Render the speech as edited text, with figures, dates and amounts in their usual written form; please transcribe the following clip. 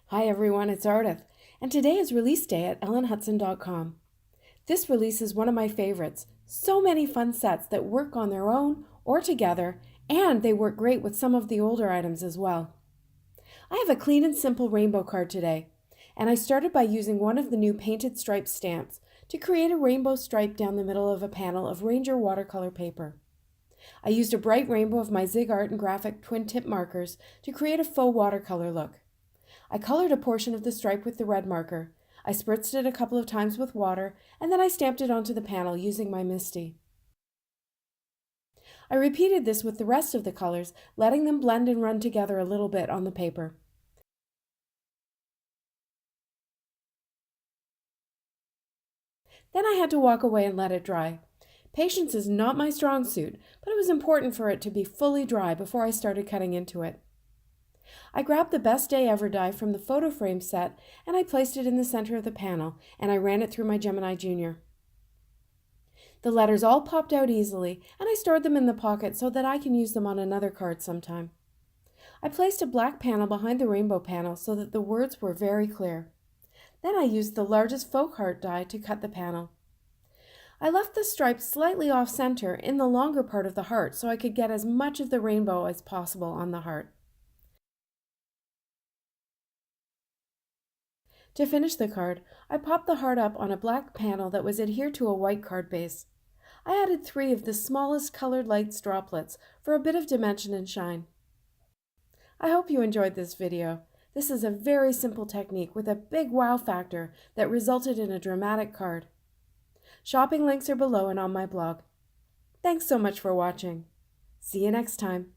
Hi everyone, it's Ardith, and today is release day at ellenhutson.com. This release is one of my favorites. So many fun sets that work on their own or together, and they work great with some of the older items as well. I have a clean and simple rainbow card today, and I started by using one of the new painted stripe stamps to create a rainbow stripe down the middle of a panel of Ranger watercolor paper. I used a bright rainbow of my Zig Art and Graphic twin tip markers to create a faux watercolor look. I colored a portion of the stripe with the red marker. I spritzed it a couple of times with water, and then I stamped it onto the panel using my MISTI. I repeated this with the rest of the colors, letting them blend and run together a little bit on the paper. Then I had to walk away and let it dry. Patience is not my strong suit, but it was important for it to be fully dry before I started cutting into it. I grabbed the Best Day Ever die from the photo frame set and I placed it in the center of the panel and I ran it through my Gemini Junior. The letters all popped out easily and I stored them in the pocket so that I can use them on another card sometime. I placed a black panel behind the rainbow panel so that the words were very clear. Then I used the largest folk heart die to cut the panel. I left the stripe slightly off center in the longer part of the heart so I could get as much of the rainbow as possible on the heart. To finish the card, I popped the heart up on a black panel that was adhered to a white card base. I added 3 of the smallest colored lights droplets for a bit of dimension and shine. I hope you enjoyed this video. This is a very simple technique with a big wow factor that resulted in a dramatic card. Shopping links are below and on my blog. Thanks so much for watching. See you next time.